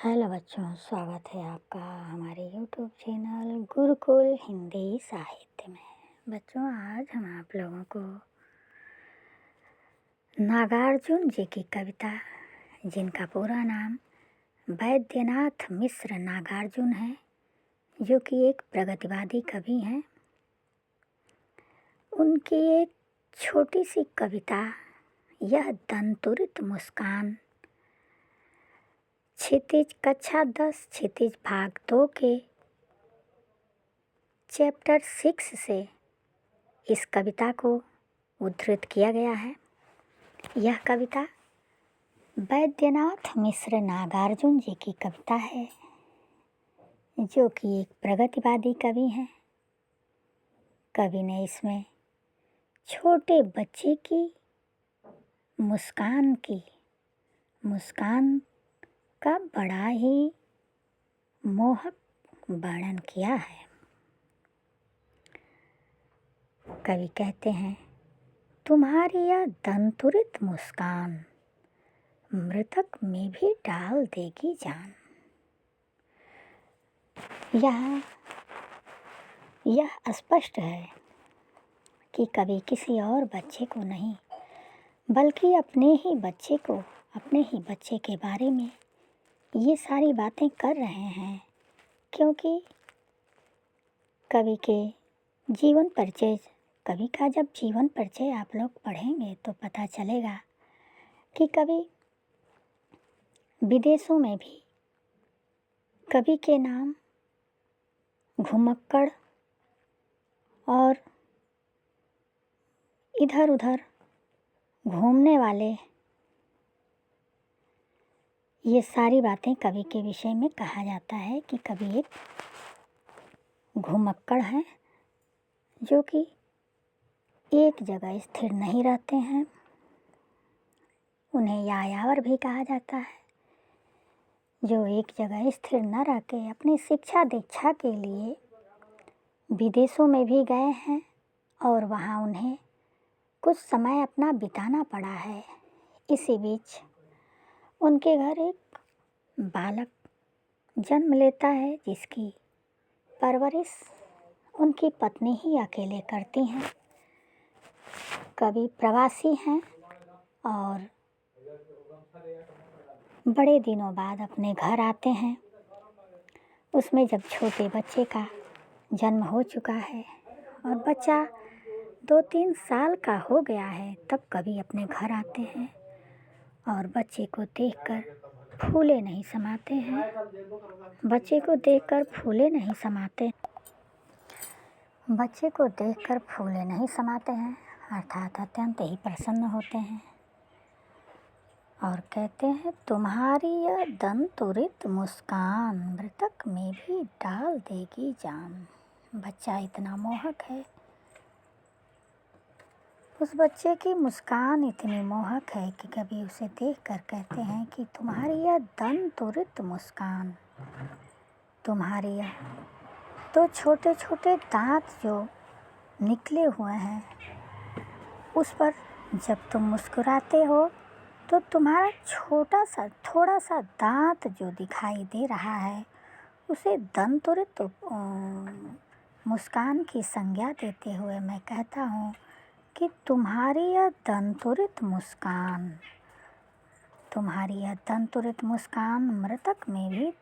Hello बच्चों, स्वागत है आपका हमारे यूट्यूब चैनल गुरुकुल हिंदी साहित्य में। बच्चों, आज हम आप लोगों को नागार्जुन जी की कविता, जिनका पूरा नाम वैद्यनाथ मिश्र नागार्जुन है, जो कि एक प्रगतिवादी कवि हैं, उनकी एक छोटी सी कविता यह दंतुरित मुस्कान क्षितिज कक्षा 10 क्षितिज भाग 2 के चैप्टर 6 से इस कविता को उद्धृत किया गया है। यह कविता वैद्यनाथ मिश्र नागार्जुन जी की कविता है, जो कि एक प्रगतिवादी कवि हैं। कवि ने इसमें छोटे बच्चे की मुस्कान का बड़ा ही मोहक वर्णन किया है। कवि कहते हैं, तुम्हारी यह दंतुरित मुस्कान मृतक में भी डाल देगी जान। यह स्पष्ट है कि कवि किसी और बच्चे को नहीं, बल्कि अपने ही बच्चे के बारे में ये सारी बातें कर रहे हैं, क्योंकि कवि का जब जीवन परिचय आप लोग पढ़ेंगे तो पता चलेगा कि कवि विदेशों में भी कवि के नाम घुमक्कड़ और इधर उधर घूमने वाले, ये सारी बातें कवि के विषय में कहा जाता है कि कवि एक घुमक्कड़ हैं, जो कि एक जगह स्थिर नहीं रहते हैं। उन्हें यायावर भी कहा जाता है, जो एक जगह स्थिर न रह के अपनी शिक्षा दीक्षा के लिए विदेशों में भी गए हैं और वहाँ उन्हें कुछ समय अपना बिताना पड़ा है। इसी बीच उनके घर एक बालक जन्म लेता है, जिसकी परवरिश उनकी पत्नी ही अकेले करती हैं। कवि प्रवासी हैं और बड़े दिनों बाद अपने घर आते हैं। उसमें जब छोटे बच्चे का जन्म हो चुका है और बच्चा 2-3 साल का हो गया है, तब कवि अपने घर आते हैं और बच्चे को देखकर फूले नहीं समाते हैं। बच्चे को देखकर फूले नहीं समाते हैं, अर्थात अत्यंत ही प्रसन्न होते हैं और कहते हैं, तुम्हारी यह दंतुरित मुस्कान मृतक में भी डाल देगी जान। बच्चा इतना मोहक है, उस बच्चे की मुस्कान इतनी मोहक है कि कभी उसे देखकर कहते हैं कि तुम्हारी यह दंतुरित मुस्कान, तुम्हारी यह तो छोटे छोटे दांत जो निकले हुए हैं, उस पर जब तुम मुस्कुराते हो तो तुम्हारा थोड़ा सा दांत जो दिखाई दे रहा है, उसे दंतुरित मुस्कान की संज्ञा देते हुए मैं कहता हूँ कि तुम्हारी यह दंतुरित मुस्कान मृतक में भी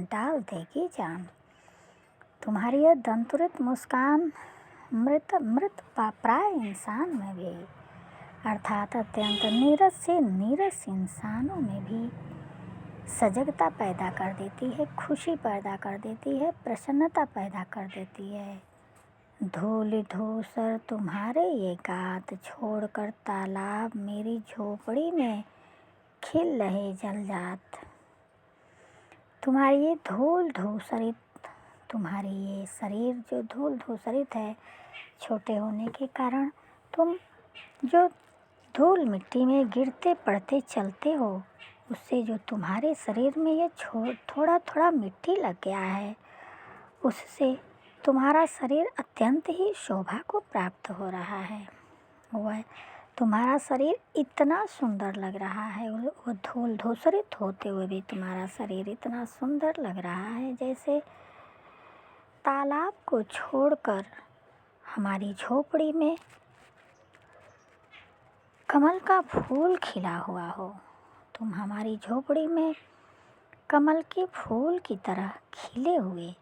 डाल देगी जान। तुम्हारी यह दंतुरित मुस्कान मृत प्राय इंसान में भी, अर्थात अत्यंत नीरस से नीरस इंसानों में भी सजगता पैदा कर देती है, खुशी पैदा कर देती है, प्रसन्नता पैदा कर देती है। धूल धूसर तुम्हारे ये गात, छोड़कर तालाब मेरी झोपड़ी में खिल रहे जलजात। तुम्हारी ये तुम्हारी ये शरीर जो धूल धूसरित है, छोटे होने के कारण तुम जो धूल मिट्टी में गिरते पड़ते चलते हो, उससे जो तुम्हारे शरीर में ये थोड़ा थोड़ा मिट्टी लग गया है, उससे तुम्हारा शरीर अत्यंत ही शोभा को प्राप्त हो रहा है। वह तुम्हारा शरीर इतना सुंदर लग रहा है, वो धूल धूसरित होते हुए भी तुम्हारा शरीर इतना सुंदर लग रहा है, जैसे तालाब को छोड़कर हमारी झोपड़ी में कमल का फूल खिला हुआ हो। तुम हमारी झोपड़ी में कमल के फूल की तरह खिले हुए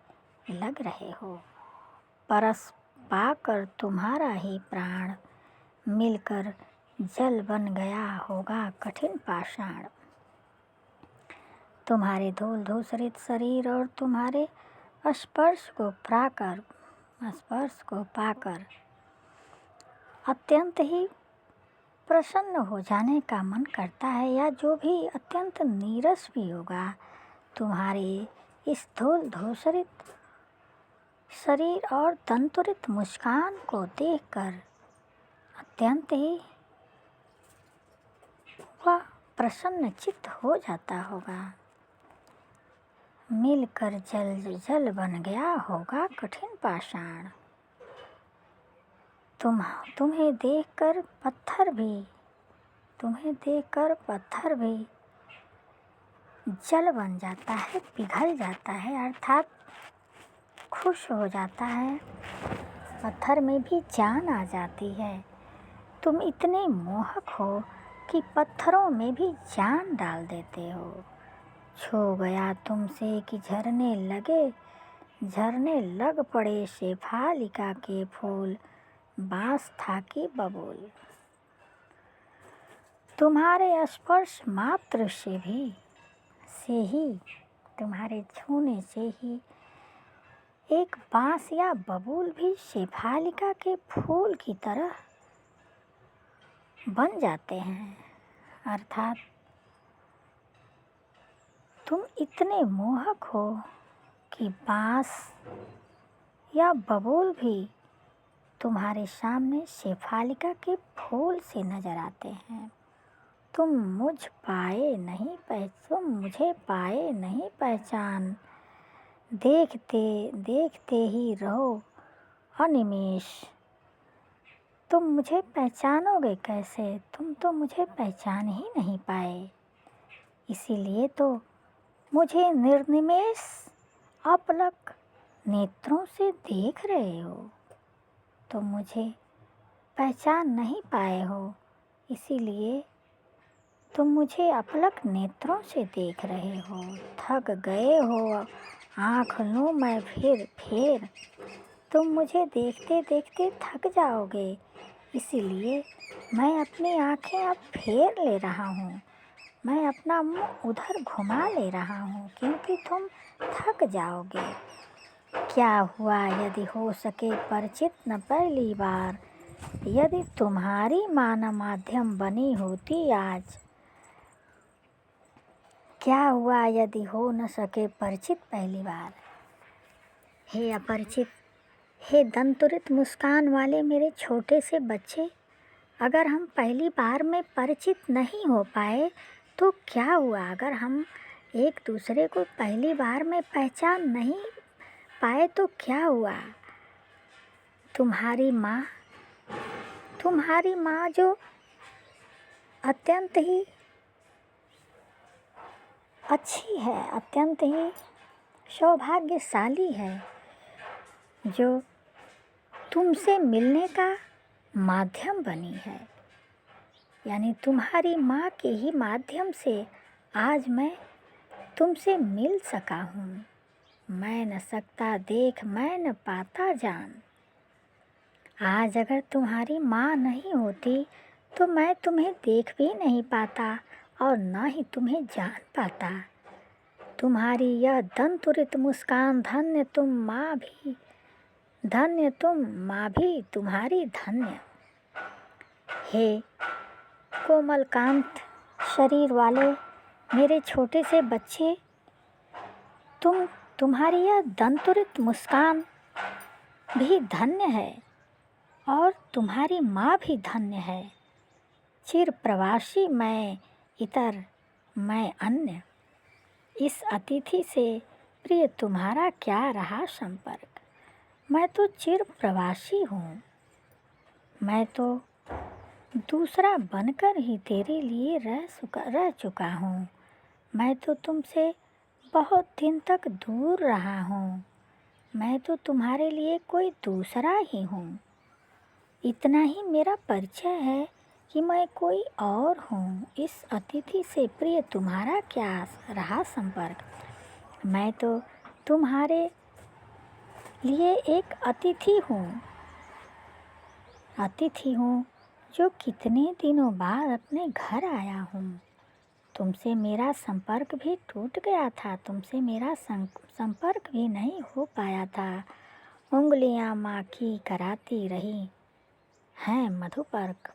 लग रहे हो। परस पाकर तुम्हारा ही प्राण मिलकर जल बन गया होगा कठिन पाषाण। तुम्हारे धूल धूसरित शरीर और तुम्हारे स्पर्श को पाकर अत्यंत ही प्रसन्न हो जाने का मन करता है, या जो भी अत्यंत नीरस भी होगा, तुम्हारे इस धूल धूसरित शरीर और तंतुरित मुस्कान को देखकर अत्यंत ही वह प्रसन्न चित्त हो जाता होगा। मिलकर जल जल बन गया होगा कठिन पाषाण। तुम्हें देखकर पत्थर भी जल बन जाता है, पिघल जाता है, अर्थात खुश हो जाता है। पत्थर में भी जान आ जाती है। तुम इतने मोहक हो कि पत्थरों में भी जान डाल देते हो। छू गया तुमसे कि झरने लग पड़े शेफालिका के फूल, बांस था कि बबूल। तुम्हारे स्पर्श मात्र से ही तुम्हारे छूने से ही एक बांस या बबूल भी शेफालिका के फूल की तरह बन जाते हैं। अर्थात तुम इतने मोहक हो कि बांस या बबूल भी तुम्हारे सामने शेफालिका के फूल से नजर आते हैं। तुम मुझे पाए नहीं पहचान, देखते ही रहो अनिमेष। तुम मुझे पहचानोगे कैसे? तुम तो मुझे पहचान ही नहीं पाए, इसीलिए तो मुझे निर्निमेष अपलक नेत्रों से देख रहे हो। तुम मुझे पहचान नहीं पाए हो, इसीलिए तुम मुझे अपलक नेत्रों से देख रहे हो। थक गए हो आँख लूँ मैं फिर तुम मुझे देखते देखते थक जाओगे, इसीलिए मैं अपनी आँखें अब फेर ले रहा हूँ। मैं अपना मुँह उधर घुमा ले रहा हूँ, क्योंकि तुम थक जाओगे। क्या हुआ यदि हो सके परिचित न पहली बार, यदि तुम्हारी माना माध्यम बनी होती आज। क्या हुआ यदि हो न सके परिचित पहली बार। हे अपरिचित, हे दंतुरित मुस्कान वाले मेरे छोटे से बच्चे, अगर हम पहली बार में परिचित नहीं हो पाए तो क्या हुआ? अगर हम एक दूसरे को पहली बार में पहचान नहीं पाए तो क्या हुआ? तुम्हारी माँ जो अत्यंत ही अच्छी है, अत्यंत ही सौभाग्यशाली है, जो तुमसे मिलने का माध्यम बनी है। यानी तुम्हारी माँ के ही माध्यम से आज मैं तुमसे मिल सका हूँ। मैं न सकता देख, मैं न पाता जान। आज अगर तुम्हारी माँ नहीं होती तो मैं तुम्हें देख भी नहीं पाता और न ही तुम्हें जान पाता। तुम्हारी यह दंतुरित मुस्कान, धन्य तुम माँ भी तुम्हारी धन्य। हे कोमलकांत शरीर वाले मेरे छोटे से बच्चे, तुम्हारी यह दंतुरित मुस्कान भी धन्य है और तुम्हारी माँ भी धन्य है। चिर प्रवासी मैं इतर मैं अन्य, इस अतिथि से प्रिय तुम्हारा क्या रहा संपर्क। मैं तो चिर प्रवासी हूँ, मैं तो दूसरा बनकर ही तेरे लिए रह चुका हूँ। मैं तो तुमसे बहुत दिन तक दूर रहा हूँ। मैं तो तुम्हारे लिए कोई दूसरा ही हूँ। इतना ही मेरा परिचय है कि मैं कोई और हूँ। इस अतिथि से प्रिय तुम्हारा क्या रहा संपर्क। मैं तो तुम्हारे लिए एक अतिथि हूँ जो कितने दिनों बाद अपने घर आया हूँ। तुमसे मेरा संपर्क भी टूट गया था। तुमसे मेरा संपर्क भी नहीं हो पाया था। उंगलियां माखी कराती रही हैं मधुपर्क।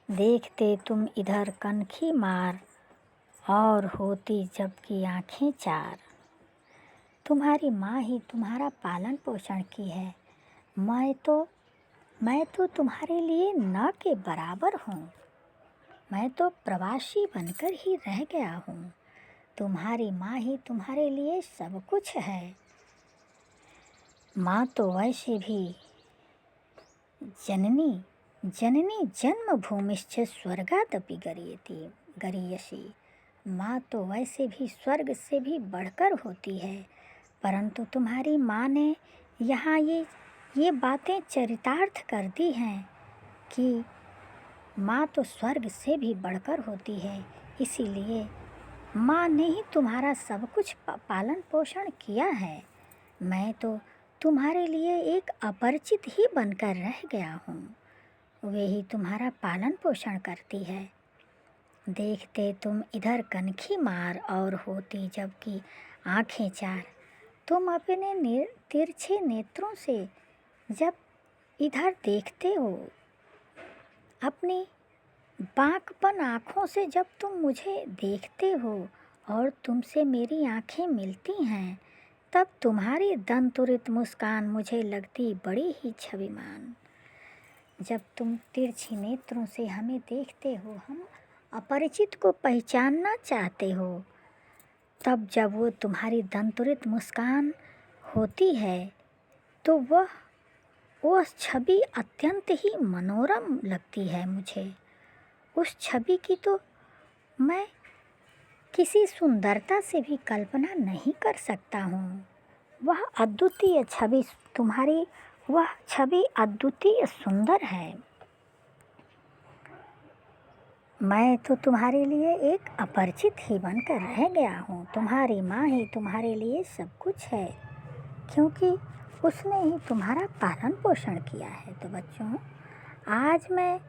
देखते तुम इधर कनखी मार और होती जबकि आँखें चार। तुम्हारी माँ ही तुम्हारा पालन पोषण की है। मैं तो तुम्हारे लिए न के बराबर हूँ। मैं तो प्रवासी बनकर ही रह गया हूँ। तुम्हारी माँ ही तुम्हारे लिए सब कुछ है। माँ तो वैसे भी जननी जन्मभूमिश्च स्वर्गादपि गरीयसी। माँ तो वैसे भी स्वर्ग से भी बढ़कर होती है, परंतु तुम्हारी माँ ने यहाँ ये बातें चरितार्थ कर दी हैं कि माँ तो स्वर्ग से भी बढ़कर होती है। इसीलिए माँ ने ही तुम्हारा सब कुछ पालन पोषण किया है। मैं तो तुम्हारे लिए एक अपरिचित ही बनकर रह गया हूँ। वे ही तुम्हारा पालन पोषण करती है। देखते तुम इधर कनखी मार और होती जबकि आँखें चार। तुम अपने तिरछे नेत्रों से जब इधर देखते हो, अपनी बांकपन आँखों से जब तुम मुझे देखते हो और तुमसे मेरी आँखें मिलती हैं, तब तुम्हारी दंतुरित मुस्कान मुझे लगती बड़ी ही छविमान। जब तुम तिरछी नेत्रों से हमें देखते हो, हम अपरिचित को पहचानना चाहते हो, तब जब वो तुम्हारी दंतुरित मुस्कान होती है तो वह छवि अत्यंत ही मनोरम लगती है मुझे। उस छवि की तो मैं किसी सुंदरता से भी कल्पना नहीं कर सकता हूँ। वह अद्वितीय छवि वह छवि अद्वितीय सुंदर है। मैं तो तुम्हारे लिए एक अपरिचित ही बनकर रह गया हूँ। तुम्हारी माँ ही तुम्हारे लिए सब कुछ है, क्योंकि उसने ही तुम्हारा पालन पोषण किया है। तो बच्चों, आज मैं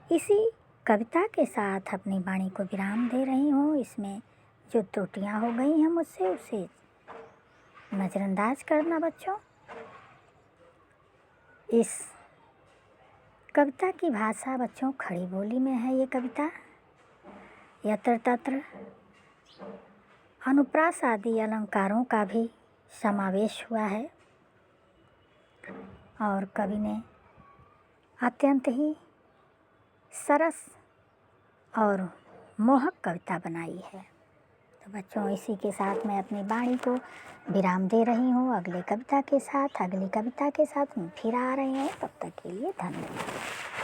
इसी कविता के साथ अपनी वाणी को विराम दे रही हूँ। इसमें जो त्रुटियाँ हो गई हैं मुझसे, उसे नज़रअंदाज करना बच्चों। इस कविता की भाषा बच्चों खड़ी बोली में है। ये कविता यत्र तत्र अनुप्रास आदि अलंकारों का भी समावेश हुआ है और कवि ने अत्यंत ही सरस और मोहक कविता बनाई है। तो बच्चों, इसी के साथ मैं अपनी वाणी को विराम दे रही हूँ। अगली कविता के साथ हम फिर आ रहे हैं। तब तक के लिए धन्यवाद।